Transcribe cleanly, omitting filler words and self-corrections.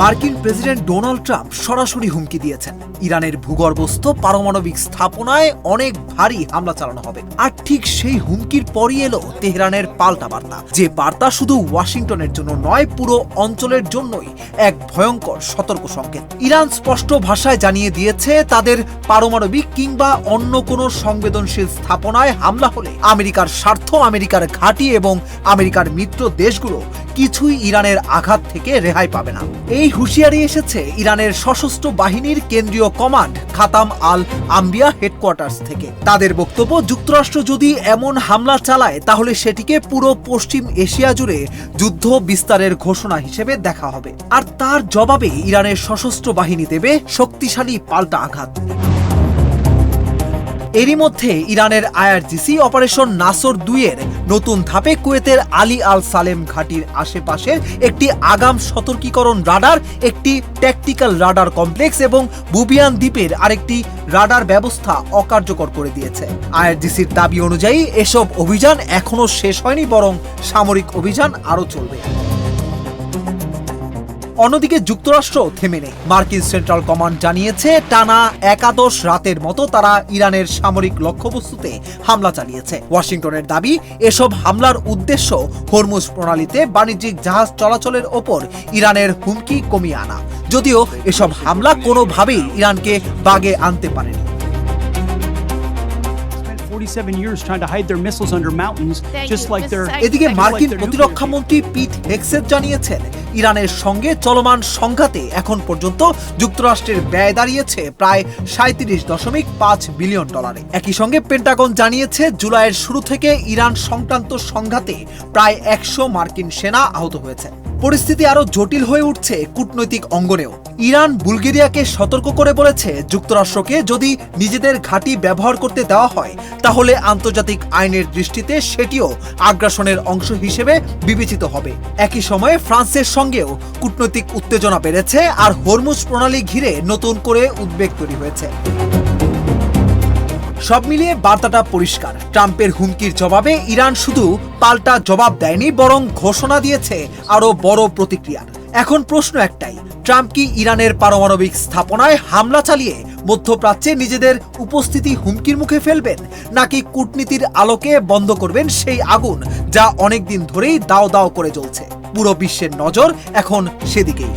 মার্কিন president Donald Trump সরাসরি হুমকি দিয়েছেন ইরানের ভূগর্ভস্থ পারমাণবিক স্থাপনায় অনেক ভারী হামলা চালানো হবে। আর ঠিক সেই হুমকির পরই এলো তেহরানের পাল্টা বার্তা, যে বার্তা শুধু ওয়াশিংটনের জন্য নয়, পুরো অঞ্চলের জন্যই এক ভয়ঙ্কর সতর্ক সংকেত। ইরান স্পষ্ট ভাষায় জানিয়ে দিয়েছে, তাদের পারমাণবিক কিংবা অন্য কোনো সংবেদনশীল স্থাপনায় হামলা হলে আমেরিকার স্বার্থ, আমেরিকার ঘাঁটি এবং আমেরিকার মিত্র দেশগুলো কিছুই ইরানের আঘাত থেকে রেহাই পাবে না। এই হুঁশিয়ারি এসেছে ইরানের সশস্ত্র বাহিনীর কেন্দ্রীয় কমান্ড খাতাম আল আম্বিয়া হেডকোয়ার্টার্স থেকে। তাদের বক্তব্য, যুক্তরাষ্ট্র যদি এমন হামলা চালায় তাহলে সেটিকে পুরো পশ্চিম এশিয়া জুড়ে যুদ্ধ বিস্তারের ঘোষণা হিসেবে দেখা হবে, আর তার জবাবে ইরানের সশস্ত্র বাহিনী দেবে শক্তিশালী পাল্টা আঘাত। এরই মধ্যে ইরানের আইআরজিসি অপারেশন নাসর 2 এর নতুন ধাপে কুয়েতের আলী আল সালেম ঘাঁটির আশেপাশের একটি আগাম সতর্কীকরণ রাডার, একটি ট্যাকটিক্যাল রাডার কমপ্লেক্স এবং বুবিয়ান দ্বীপের আরেকটি রাডার ব্যবস্থা অকার্যকর করে দিয়েছে। আইআরজিসির দাবি অনুযায়ী এসব অভিযান এখনো শেষ হয়নি, বরং সামরিক অভিযান আরও চলবে। অন্যদিকে যুক্তরাষ্ট্র থেমে নেই। মার্কিন সেন্ট্রাল কমান্ড জানিয়েছে, টানা 11 রাতের মতো তারা ইরানের সামরিক লক্ষ্যবস্তুতে হামলা চালিয়েছে। ওয়াশিংটনের দাবি, এসব হামলার উদ্দেশ্য হরমুজ প্রণালীতে বাণিজ্যিক জাহাজ চলাচলের ওপর ইরানের হুমকি কমিয়ে আনা, যদিও এসব হামলা কোনোভাবেই ইরানকে বাগে আনতে পারেনি। এদিকে মার্কিন প্রতিরক্ষা মন্ত্রী পিট হেগসেট জানিয়েছেন, ইরানের সঙ্গে চলমান সংঘাতে এখন পর্যন্ত যুক্তরাষ্ট্রের ব্যয় দাঁড়িয়েছে প্রায় $37.5 বিলিয়ন। একই সঙ্গে পেন্টাগন জানিয়েছে, জুলাইয়ের শুরু থেকে ইরান সংক্রান্ত সংঘাতে প্রায় 100 মার্কিন সেনা আহত হয়েছে। পরিস্থিতি আরো জটিল হয়ে উঠছে কূটনৈতিক অঙ্গনেও। ইরান বুলগেরিয়াকে সতর্ক করে বলেছে, যুক্তরাষ্ট্রকে যদি নিজেদের ঘাঁটি ব্যবহার করতে দেওয়া হয় তাহলে আন্তর্জাতিক আইনের দৃষ্টিতে সেটিও আগ্রাসনের অংশ হিসেবে বিবেচিত হবে। একই সময়ে ফ্রান্সের সঙ্গেও কূটনৈতিক উত্তেজনা বেড়েছে, আর হরমুজ প্রণালী ঘিরে নতুন করে উদ্বেগ তৈরি হয়েছে। সব মিলিয়ে বার্তাটা পরিষ্কার, ট্রাম্পের হুমকির জবাবে ইরান শুধু পাল্টা জবাব দেয়নি, বরং ঘোষণা দিয়েছে আরো বড় প্রতিক্রিয়ার। এখন প্রশ্ন একটাই, ট্রাম্প কি ইরানের পারমাণবিক স্থাপনায় হামলা চালিয়ে মধ্যপ্রাচ্যে নিজেদের উপস্থিতি হুমকির মুখে ফেলবেন, নাকি কূটনীতির আলোকে বন্ধ করবেন সেই আগুন যা অনেকদিন ধরেই দাও দাও করে জ্বলছে? পুরো বিশ্বের নজর এখন সেদিকেই।